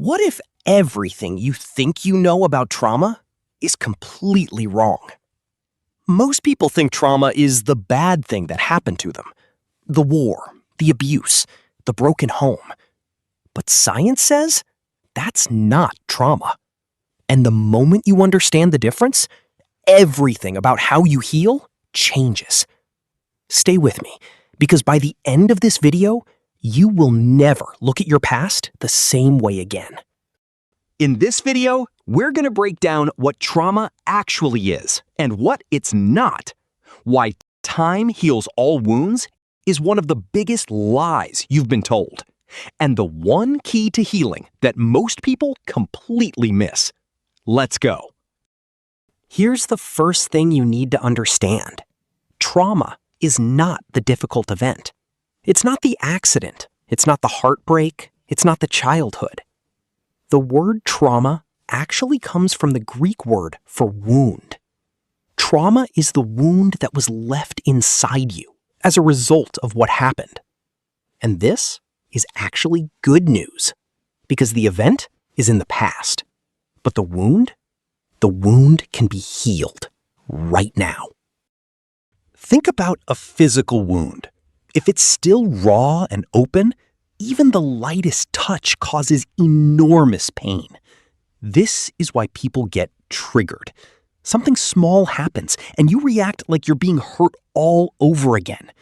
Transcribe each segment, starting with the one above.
What if everything you think you know about trauma is completely wrong? Most people think trauma is the bad thing that happened to them. The war, the abuse, the broken home. But science says that's not trauma. And the moment you understand the difference, everything about how you heal changes. Stay with me, because by the end of this video, you will never look at your past the same way again. In this video, we're going to break down what trauma actually is and what it's not. Why time heals all wounds is one of the biggest lies you've been told. And the one key to healing that most people completely miss. Let's go. Here's the first thing you need to understand. Trauma is not the difficult event. It's not the accident. It's not the heartbreak. It's not the childhood. The word trauma actually comes from the Greek word for wound. Trauma is the wound that was left inside you as a result of what happened. And this is actually good news, because the event is in the past. But the wound can be healed right now. Think about a physical wound. If it's still raw and open, even the lightest touch causes enormous pain. This is why people get triggered. Something small happens, and you react like you're being hurt all over again.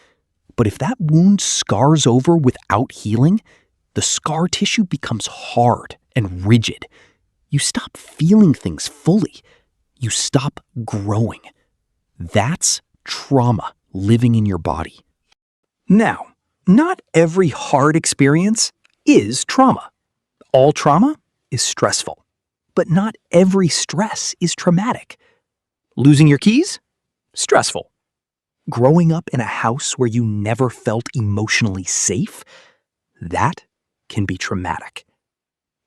But if that wound scars over without healing, the scar tissue becomes hard and rigid. You stop feeling things fully. You stop growing. That's trauma living in your body. Now, not every hard experience is trauma. All trauma is stressful, but not every stress is traumatic. Losing your keys? Stressful. Growing up in a house where you never felt emotionally safe? That can be traumatic.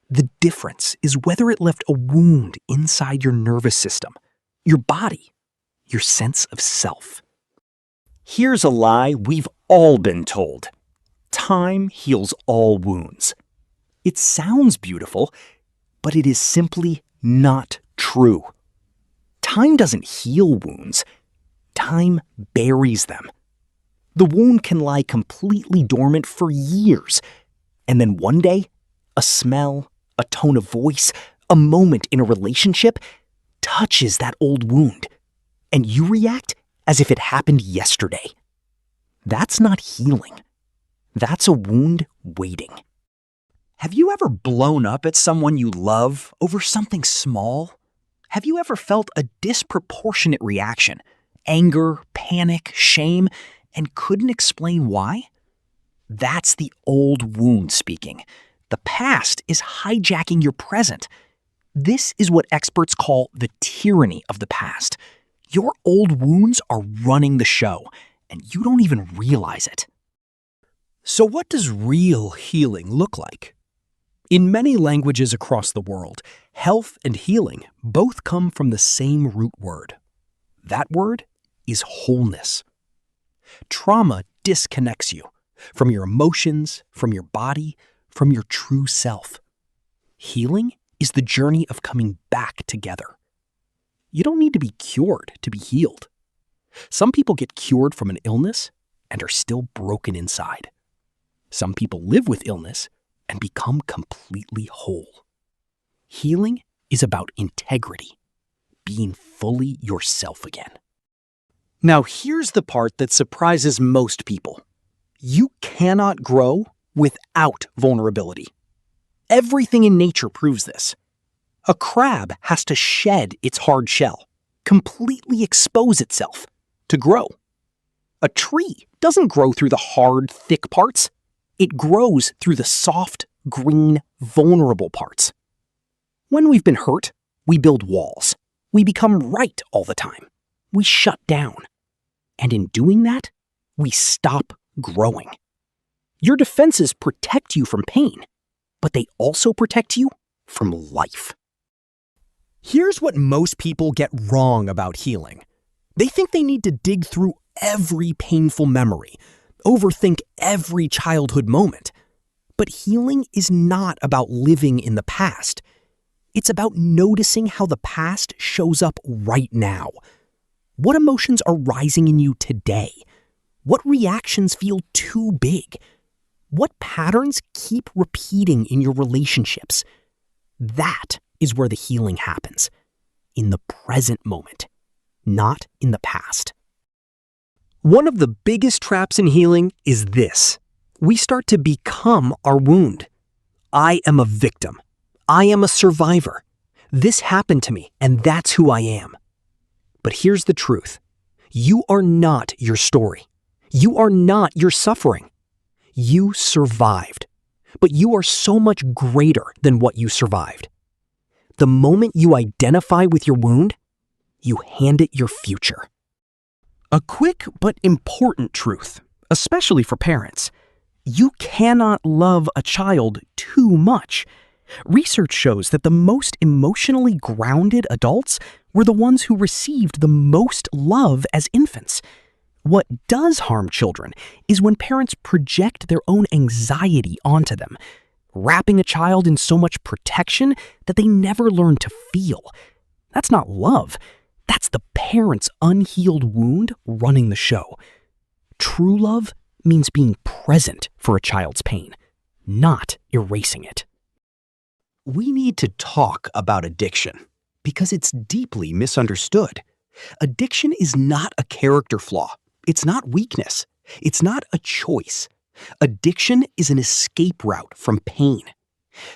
The difference is whether it left a wound inside your nervous system, your body, your sense of self. Here's a lie we've all been told. Time heals all wounds. It sounds beautiful, but it is simply not true. Time doesn't heal wounds. Time buries them. The wound can lie completely dormant for years, and then one day, a smell, a tone of voice, a moment in a relationship touches that old wound, and you react as if it happened yesterday. That's not healing. That's a wound waiting. Have you ever blown up at someone you love over something small? Have you ever felt a disproportionate reaction, anger, panic, shame, and couldn't explain why? That's the old wound speaking. The past is hijacking your present. This is what experts call the tyranny of the past. Your old wounds are running the show, and you don't even realize it. So what does real healing look like? In many languages across the world, health and healing both come from the same root word. That word is wholeness. Trauma disconnects you from your emotions, from your body, from your true self. Healing is the journey of coming back together. You don't need to be cured to be healed. Some people get cured from an illness and are still broken inside. Some people live with illness and become completely whole. Healing is about integrity, being fully yourself again. Now here's the part that surprises most people. You cannot grow without vulnerability. Everything in nature proves this. A crab has to shed its hard shell, completely expose itself to grow. A tree doesn't grow through the hard, thick parts. It grows through the soft, green, vulnerable parts. When we've been hurt, we build walls. We become right all the time. We shut down. And in doing that, we stop growing. Your defenses protect you from pain, but they also protect you from life. Here's what most people get wrong about healing. They think they need to dig through every painful memory, overthink every childhood moment. But healing is not about living in the past. It's about noticing how the past shows up right now. What emotions are rising in you today? What reactions feel too big? What patterns keep repeating in your relationships? That is where the healing happens. In the present moment, not in the past. One of the biggest traps in healing is this. We start to become our wound. I am a victim. I am a survivor. This happened to me, and that's who I am. But here's the truth. You are not your story. You are not your suffering. You survived. But you are so much greater than what you survived. The moment you identify with your wound, you hand it your future. A quick but important truth, especially for parents. You cannot love a child too much. Research shows that the most emotionally grounded adults were the ones who received the most love as infants. What does harm children is when parents project their own anxiety onto them, wrapping a child in so much protection that they never learn to feel. That's not love. That's the parent's unhealed wound running the show. True love means being present for a child's pain, not erasing it. We need to talk about addiction because it's deeply misunderstood. Addiction is not a character flaw. It's not weakness. It's not a choice. Addiction is an escape route from pain.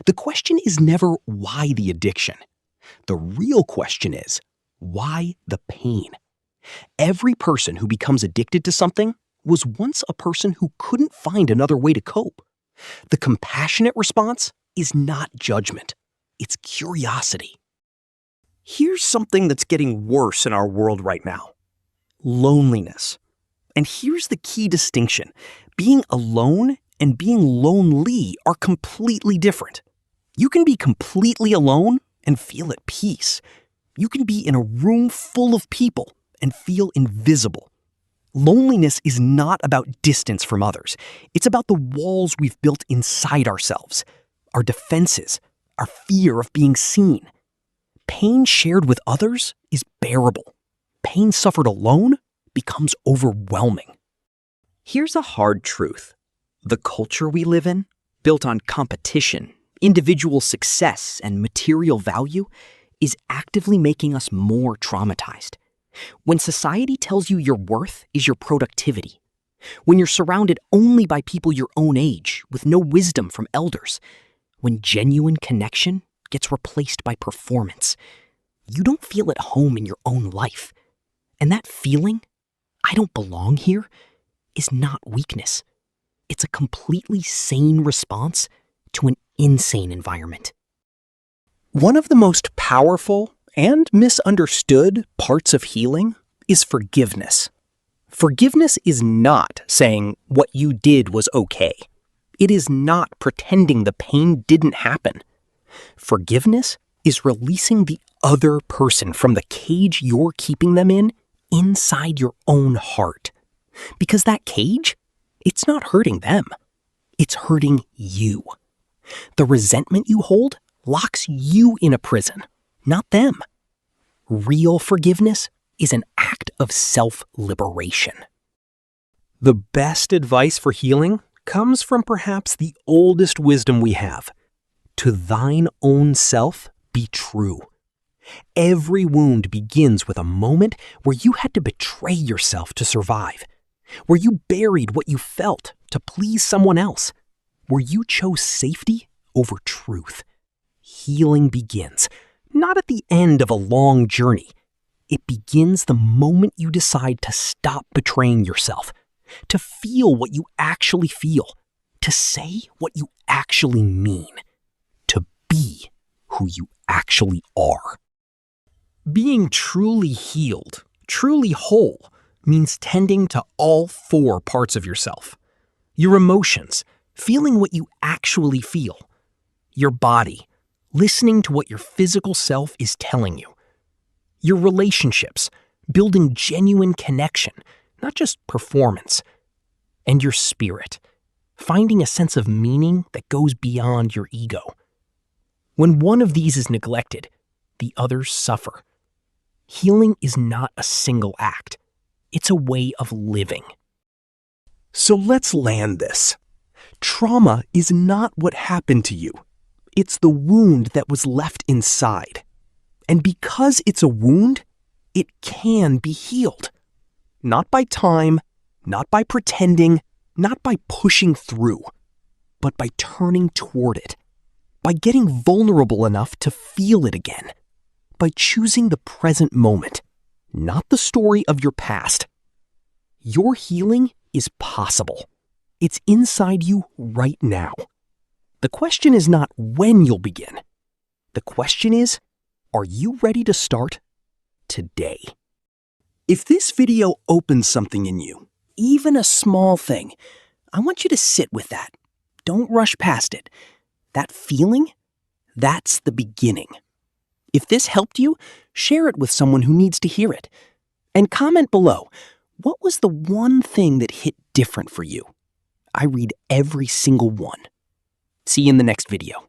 The question is never why the addiction. The real question is, why the pain? Every person who becomes addicted to something was once a person who couldn't find another way to cope. The compassionate response is not judgment. It's curiosity. Here's something that's getting worse in our world right now. Loneliness. And here's the key distinction. Being alone and being lonely are completely different. You can be completely alone and feel at peace. You can be in a room full of people and feel invisible. Loneliness is not about distance from others. It's about the walls we've built inside ourselves, our defenses, our fear of being seen. Pain shared with others is bearable. Pain suffered alone becomes overwhelming. Here's a hard truth. The culture we live in, built on competition, individual success, and material value, is actively making us more traumatized. When society tells you your worth is your productivity, when you're surrounded only by people your own age with no wisdom from elders, when genuine connection gets replaced by performance, you don't feel at home in your own life. And that feeling, I don't belong here, is not weakness. It's a completely sane response to an insane environment. One of the most powerful and misunderstood parts of healing is forgiveness. Forgiveness is not saying what you did was okay. It is not pretending the pain didn't happen. Forgiveness is releasing the other person from the cage you're keeping them in inside your own heart. Because that cage, it's not hurting them. It's hurting you. The resentment you hold locks you in a prison, not them. Real forgiveness is an act of self-liberation. The best advice for healing comes from perhaps the oldest wisdom we have. To thine own self be true. Every wound begins with a moment where you had to betray yourself to survive, where you buried what you felt to please someone else, where you chose safety over truth. Healing begins, not at the end of a long journey. It begins the moment you decide to stop betraying yourself, to feel what you actually feel, to say what you actually mean, to be who you actually are. Being truly healed, truly whole, means tending to all four parts of yourself. Your emotions, feeling what you actually feel. Your body, listening to what your physical self is telling you. Your relationships, building genuine connection, not just performance. And your spirit, finding a sense of meaning that goes beyond your ego. When one of these is neglected, the others suffer. Healing is not a single act. It's a way of living. So let's land this. Trauma is not what happened to you. It's the wound that was left inside. And because it's a wound, it can be healed. Not by time, not by pretending, not by pushing through, but by turning toward it, by getting vulnerable enough to feel it again, by choosing the present moment, not the story of your past. Your healing is possible. It's inside you right now. The question is not when you'll begin. The question is, are you ready to start today? If this video opens something in you, even a small thing, I want you to sit with that. Don't rush past it. That feeling, that's the beginning. If this helped you, share it with someone who needs to hear it. And comment below, what was the one thing that hit different for you? I read every single one. See you in the next video.